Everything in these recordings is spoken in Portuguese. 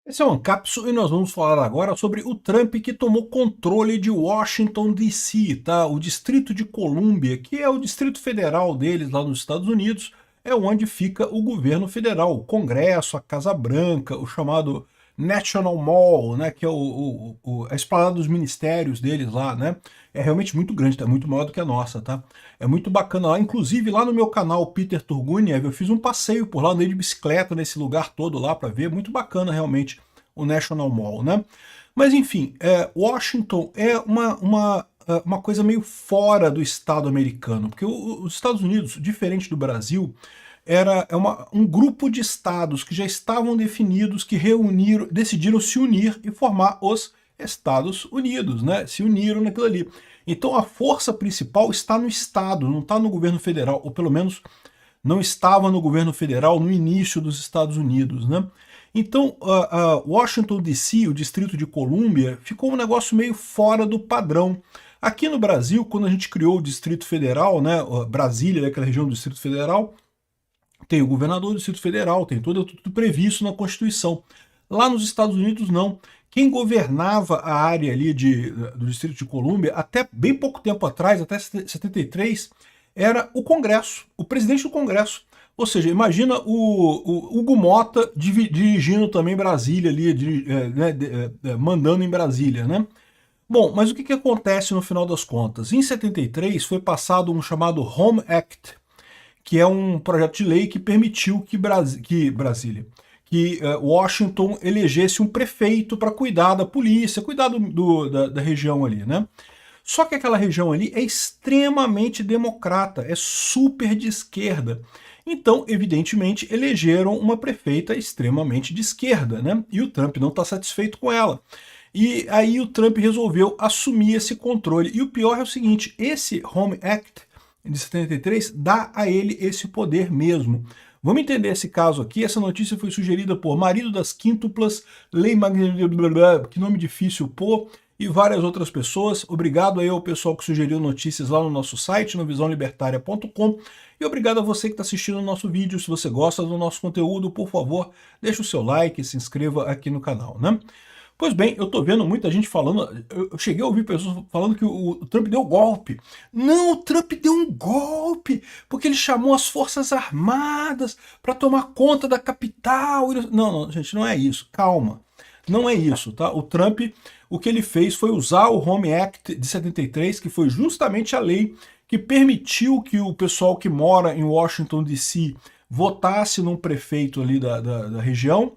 Esse é o Ancapsu e nós vamos falar agora sobre o Trump que tomou controle de Washington DC, tá? O Distrito de Colômbia, que é o Distrito Federal deles lá nos Estados Unidos, é onde fica o governo federal, o Congresso, a Casa Branca, o chamado National Mall, né? Que é a esplanada dos ministérios deles lá, né? É realmente muito grande, tá? Muito maior do que a nossa, tá? É muito bacana lá. Inclusive, lá no meu canal Peter Turguniev, eu fiz um passeio por lá, andei de bicicleta nesse lugar todo lá para ver. Muito bacana, realmente, o National Mall, né? Mas, enfim, Washington é uma coisa meio fora do Estado americano, porque os Estados Unidos, diferente do Brasil, um grupo de estados que já estavam definidos, que decidiram se unir e formar os Estados Unidos, né? Se uniram naquilo ali. Então a força principal está no Estado, não está no governo federal, ou pelo menos não estava no governo federal no início dos Estados Unidos, né? Então, Washington DC, o Distrito de Colômbia, ficou um negócio meio fora do padrão. Aqui no Brasil, quando a gente criou o Distrito Federal, né, Brasília, aquela região do Distrito Federal, tem o governador do Distrito Federal, tem tudo previsto na Constituição. Lá nos Estados Unidos, não. Quem governava a área ali do Distrito de Colômbia, até bem pouco tempo atrás, até 73, era o Congresso, o presidente do Congresso. Ou seja, imagina o Hugo Mota dirigindo também Brasília ali, mandando em Brasília, né? Bom, mas o que acontece no final das contas? Em 73 foi passado um chamado Home Act, que é um projeto de lei que permitiu que Washington elegesse um prefeito para cuidar da polícia, cuidar da região ali, né? Só que aquela região ali é extremamente democrata, é super de esquerda. Então, evidentemente, elegeram uma prefeita extremamente de esquerda, né? E o Trump não está satisfeito com ela. E aí o Trump resolveu assumir esse controle. E o pior é o seguinte, esse Home Act de 73 dá a ele esse poder mesmo. Vamos entender esse caso aqui. Essa notícia foi sugerida por Marido das Quíntuplas, Lei Magnífica, que nome difícil, pô, e várias outras pessoas. Obrigado aí ao pessoal que sugeriu notícias lá no nosso site, no visãolibertaria.com. E obrigado a você que está assistindo o nosso vídeo. Se você gosta do nosso conteúdo, por favor, deixe o seu like e se inscreva aqui no canal, né? Pois bem, eu tô vendo muita gente falando, eu cheguei a ouvir pessoas falando que o Trump deu golpe. Não, o Trump deu um golpe, porque ele chamou as Forças Armadas para tomar conta da capital. Não, não, gente, não é isso, calma. Não é isso, tá? O Trump, o que ele fez foi usar o Home Act de 73, que foi justamente a lei que permitiu que o pessoal que mora em Washington, D.C. votasse num prefeito ali da região.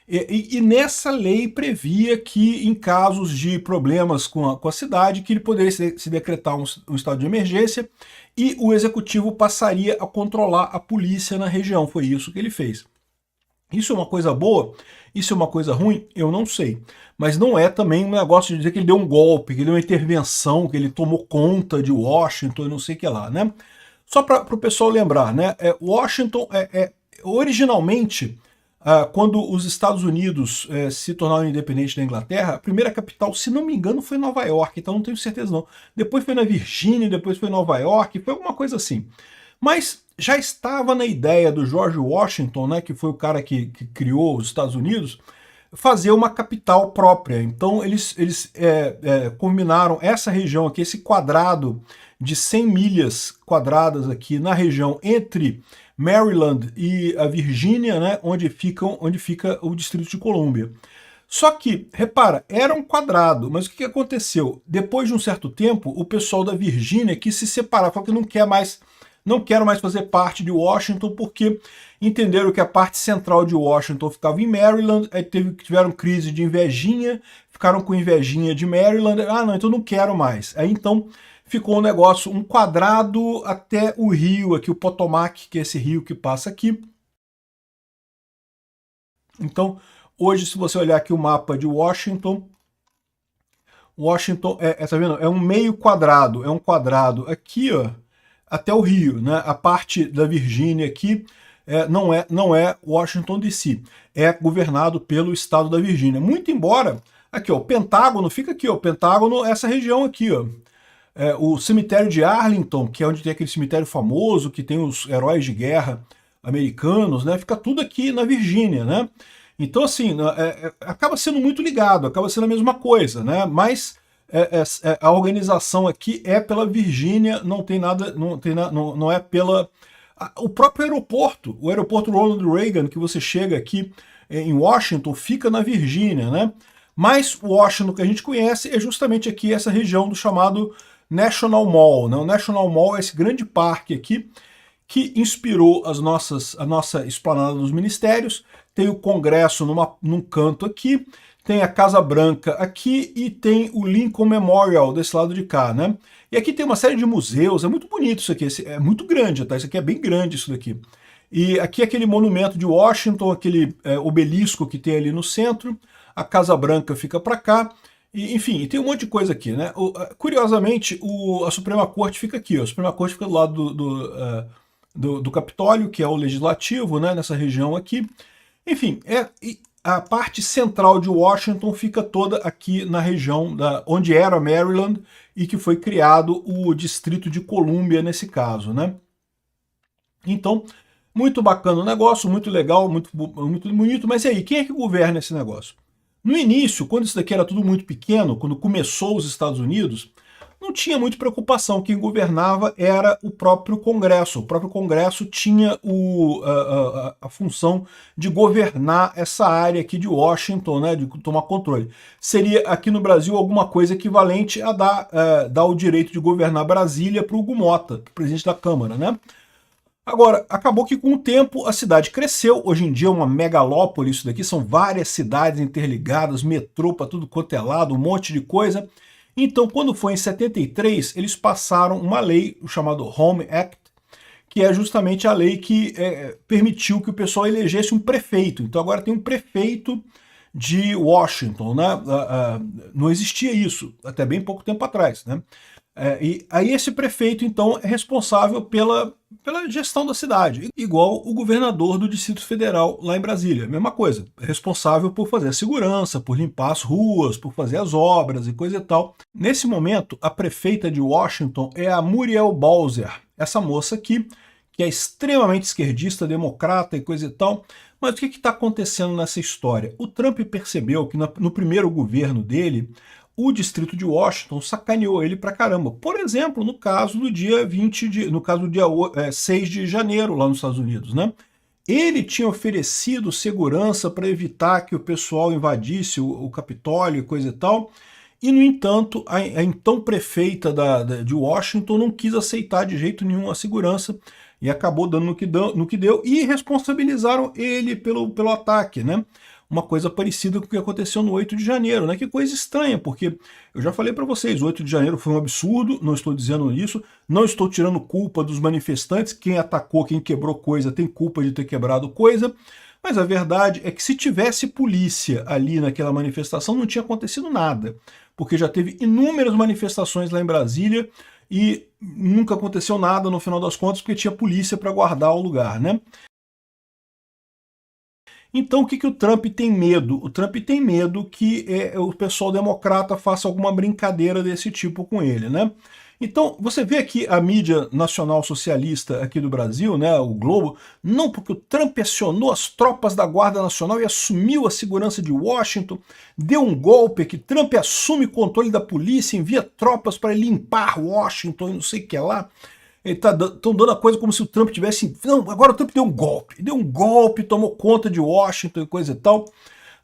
E nessa lei previa que, em casos de problemas com a cidade, que ele poderia se decretar um estado de emergência e o executivo passaria a controlar a polícia na região. Foi isso que ele fez. Isso é uma coisa boa? Isso é uma coisa ruim? Eu não sei. Mas não é também um negócio de dizer que ele deu um golpe, que ele deu uma intervenção, que ele tomou conta de Washington e não sei o que lá, né? Só para o pessoal lembrar, né? Washington originalmente, quando os Estados Unidos se tornaram independentes da Inglaterra, a primeira capital, se não me engano, foi Nova York, então não tenho certeza não. Depois foi na Virgínia, depois foi Nova York, foi alguma coisa assim. Mas já estava na ideia do George Washington, né, que foi o cara que criou os Estados Unidos, fazer uma capital própria. Então eles combinaram essa região aqui, esse quadrado de 100 milhas quadradas aqui na região entre Maryland e a Virgínia, né, onde fica o Distrito de Colômbia. Só que, repara, era um quadrado, mas o que aconteceu? Depois de um certo tempo, o pessoal da Virgínia quis se separar, falou que não quero mais fazer parte de Washington, porque entenderam que a parte central de Washington ficava em Maryland, aí tiveram crise de invejinha, ficaram com invejinha de Maryland, não, então não quero mais. Aí então ficou um negócio, um quadrado até o rio aqui, o Potomac, que é esse rio que passa aqui. Então, hoje, se você olhar aqui o mapa de Washington tá vendo? É um meio quadrado, é um quadrado aqui, ó, até o rio, né? A parte da Virgínia aqui não é Washington DC, é governado pelo estado da Virgínia. Muito embora, aqui ó, o Pentágono fica aqui, ó, o Pentágono essa região aqui, ó. O cemitério de Arlington, que é onde tem aquele cemitério famoso, que tem os heróis de guerra americanos, né? Fica tudo aqui na Virgínia, né? Então, assim, acaba sendo muito ligado, acaba sendo a mesma coisa, né? Mas a organização aqui é pela Virgínia, não tem nada, não é pela... O próprio aeroporto, o aeroporto Ronald Reagan, que você chega aqui em Washington, fica na Virgínia, né? Mas o Washington que a gente conhece é justamente aqui essa região do chamado National Mall, né? O National Mall é esse grande parque aqui que inspirou a nossa esplanada dos ministérios. Tem o Congresso num canto aqui, tem a Casa Branca aqui e tem o Lincoln Memorial desse lado de cá, né? E aqui tem uma série de museus, é muito bonito isso aqui, é muito grande, tá? Isso aqui é bem grande, isso daqui. E aqui aquele monumento de Washington, aquele obelisco que tem ali no centro, a Casa Branca fica para cá, e, enfim, tem um monte de coisa aqui, né? Curiosamente, a Suprema Corte fica aqui, ó. A Suprema Corte fica do lado do Capitólio, que é o legislativo, né, nessa região aqui. Enfim, a parte central de Washington fica toda aqui na região onde era Maryland e que foi criado o Distrito de Colômbia nesse caso, né? Então, muito bacana o negócio, muito legal, muito bonito, mas e aí, quem é que governa esse negócio? No início, quando isso daqui era tudo muito pequeno, quando começou os Estados Unidos, não tinha muita preocupação. Quem governava era o próprio Congresso. O próprio Congresso tinha a função de governar essa área aqui de Washington, né, de tomar controle. Seria aqui no Brasil alguma coisa equivalente a dar o direito de governar Brasília para o Hugo Mota, presidente da Câmara, né? Agora, acabou que com o tempo a cidade cresceu, hoje em dia é uma megalópole isso daqui, são várias cidades interligadas, metrô para tudo quanto é lado, um monte de coisa. Então, quando foi em 73, eles passaram uma lei, o chamado Home Act, que é justamente a lei que permitiu que o pessoal elegesse um prefeito. Então agora tem um prefeito de Washington, né? Não existia isso até bem pouco tempo atrás, né? E aí esse prefeito, então, é responsável pela gestão da cidade, igual o governador do Distrito Federal lá em Brasília, mesma coisa, é responsável por fazer a segurança, por limpar as ruas, por fazer as obras e coisa e tal. Nesse momento, a prefeita de Washington é a Muriel Bowser, essa moça aqui, que é extremamente esquerdista, democrata e coisa e tal. Mas o que está acontecendo nessa história? O Trump percebeu que no primeiro governo dele, o distrito de Washington sacaneou ele pra caramba. Por exemplo, no caso do dia 6 de janeiro, lá nos Estados Unidos, né? Ele tinha oferecido segurança para evitar que o pessoal invadisse o Capitólio e coisa e tal, e, no entanto, a então prefeita de Washington não quis aceitar de jeito nenhum a segurança e acabou dando no que deu e responsabilizaram ele pelo ataque, né? Uma coisa parecida com o que aconteceu no 8 de janeiro, né? Que coisa estranha, porque eu já falei para vocês, o 8 de janeiro foi um absurdo, não estou dizendo isso, não estou tirando culpa dos manifestantes, quem atacou, quem quebrou coisa tem culpa de ter quebrado coisa, mas a verdade é que se tivesse polícia ali naquela manifestação não tinha acontecido nada, porque já teve inúmeras manifestações lá em Brasília e nunca aconteceu nada no final das contas porque tinha polícia para guardar o lugar, né? Então o que o Trump tem medo? O Trump tem medo que o pessoal democrata faça alguma brincadeira desse tipo com ele, né? Então você vê aqui a mídia nacional socialista aqui do Brasil, né, o Globo, não, porque o Trump acionou as tropas da Guarda Nacional e assumiu a segurança de Washington, deu um golpe que Trump assume o controle da polícia, envia tropas para limpar Washington e não sei o que lá. Estão dando a coisa como se o Trump tivesse... Não, agora o Trump deu um golpe, tomou conta de Washington e coisa e tal.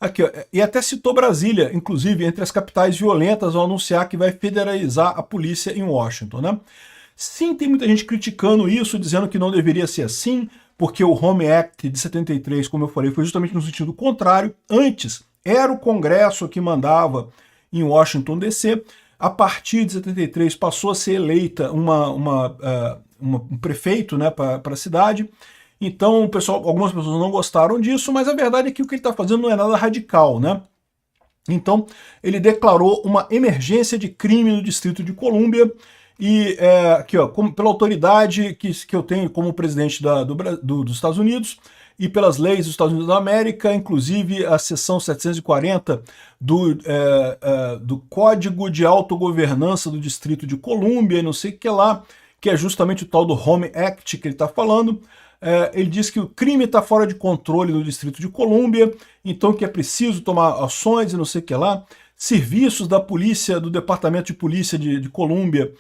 Aqui, ó, e até citou Brasília, inclusive, entre as capitais violentas ao anunciar que vai federalizar a polícia em Washington, né? Sim, tem muita gente criticando isso, dizendo que não deveria ser assim, porque o Home Act de 73, como eu falei, foi justamente no sentido contrário. Antes, era o Congresso que mandava em Washington, D.C., a partir de 73 passou a ser eleita um prefeito, né, para a cidade. Então algumas pessoas não gostaram disso, mas a verdade é que o que ele está fazendo não é nada radical, né? Então ele declarou uma emergência de crime no Distrito de Colômbia e aqui, ó, pela autoridade que eu tenho como presidente dos Estados Unidos, e pelas leis dos Estados Unidos da América, inclusive a seção 740 do Código de Autogovernança do Distrito de Colômbia, não sei o que lá, que é justamente o tal do Home Act que ele está falando. Ele diz que o crime está fora de controle no Distrito de Colômbia, então que é preciso tomar ações e não sei o que lá. Serviços da polícia, do Departamento de Polícia de Colômbia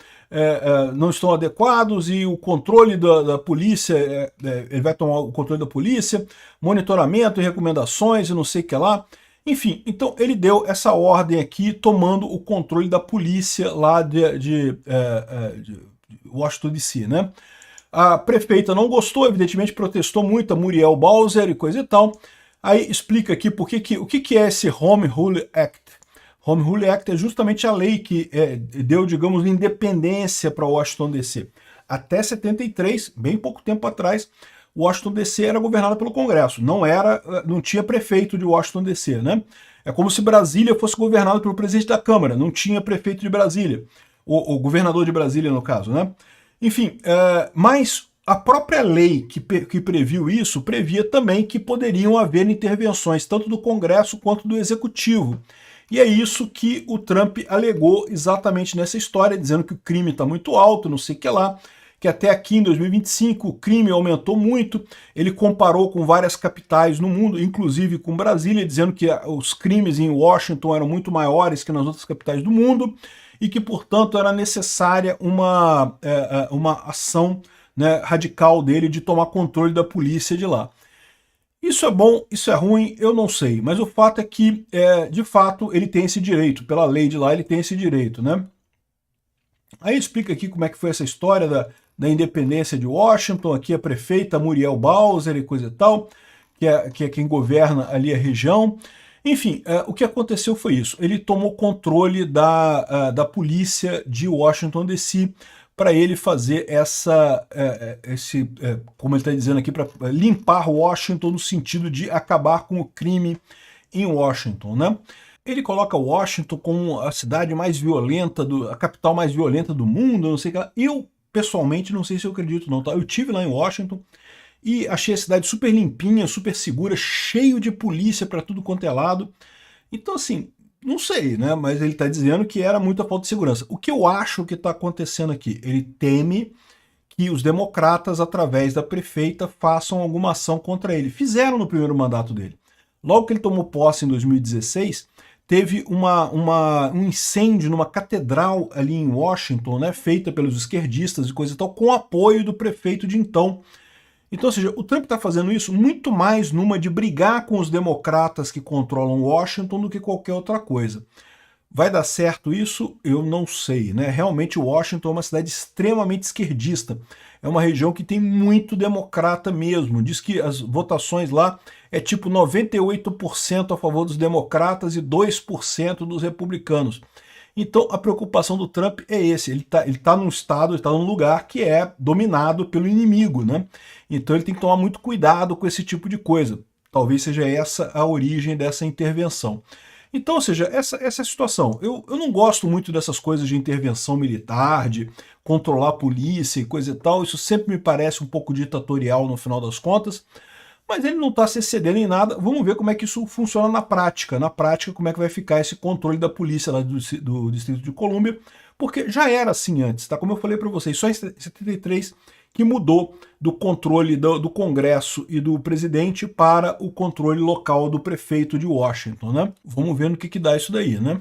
não estão adequados e o controle da polícia, ele vai tomar o controle da polícia, monitoramento e recomendações e não sei o que lá. Enfim, então ele deu essa ordem aqui, tomando o controle da polícia lá de Washington DC, né? A prefeita não gostou, evidentemente protestou muito, a Muriel Bowser e coisa e tal. Aí explica aqui o que é esse Home Rule Act. Home Rule Act é justamente a lei que deu, digamos, independência para Washington DC. Até 73, bem pouco tempo atrás, Washington DC era governada pelo Congresso, não tinha prefeito de Washington DC, né? É como se Brasília fosse governada pelo presidente da Câmara, não tinha prefeito de Brasília, o governador de Brasília no caso, né? Enfim, mas a própria lei que previu isso, previa também que poderiam haver intervenções tanto do Congresso quanto do Executivo. E é isso que o Trump alegou exatamente nessa história, dizendo que o crime está muito alto, não sei o que lá, que até aqui em 2025 o crime aumentou muito. Ele comparou com várias capitais no mundo, inclusive com Brasília, dizendo que os crimes em Washington eram muito maiores que nas outras capitais do mundo e que, portanto, era necessária uma ação, né, radical dele de tomar controle da polícia de lá. Isso é bom, isso é ruim, eu não sei, mas o fato é que, de fato, ele tem esse direito, pela lei de lá ele tem esse direito, né? Aí explica aqui como é que foi essa história da independência de Washington, aqui a prefeita Muriel Bowser e coisa e tal, que é quem governa ali a região. Enfim, o que aconteceu foi isso, ele tomou controle da polícia de Washington DC, para ele fazer como ele está dizendo aqui, para limpar Washington no sentido de acabar com o crime em Washington, né? Ele coloca Washington como a cidade mais violenta, a capital mais violenta do mundo, não sei o que lá. Eu, pessoalmente, não sei se eu acredito não, tá? Eu estive lá em Washington e achei a cidade super limpinha, super segura, cheio de polícia para tudo quanto é lado. Então, assim, não sei, né? Mas ele está dizendo que era muita falta de segurança. O que eu acho que está acontecendo aqui? Ele teme que os democratas, através da prefeita, façam alguma ação contra ele. Fizeram no primeiro mandato dele. Logo que ele tomou posse em 2016, teve um incêndio numa catedral ali em Washington, né, feita pelos esquerdistas e coisa e tal, com apoio do prefeito de então. Então, ou seja, o Trump está fazendo isso muito mais numa de brigar com os democratas que controlam Washington do que qualquer outra coisa. Vai dar certo isso? Eu não sei, né? Realmente Washington é uma cidade extremamente esquerdista. É uma região que tem muito democrata mesmo. Diz que as votações lá é tipo 98% a favor dos democratas e 2% dos republicanos. Então a preocupação do Trump é esse, ele tá num estado, ele está num lugar que é dominado pelo inimigo, né? Então ele tem que tomar muito cuidado com esse tipo de coisa. Talvez seja essa a origem dessa intervenção. Então, ou seja, essa é a situação. Eu não gosto muito dessas coisas de intervenção militar, de controlar a polícia e coisa e tal, isso sempre me parece um pouco ditatorial no final das contas, mas ele não está se excedendo em nada. Vamos ver como é que isso funciona na prática. Na prática, como é que vai ficar esse controle da polícia lá do Distrito de Colômbia, porque já era assim antes, tá? Como eu falei para vocês, só em 73 que mudou do controle do Congresso e do presidente para o controle local do prefeito de Washington, né? Vamos ver no que dá isso daí, né?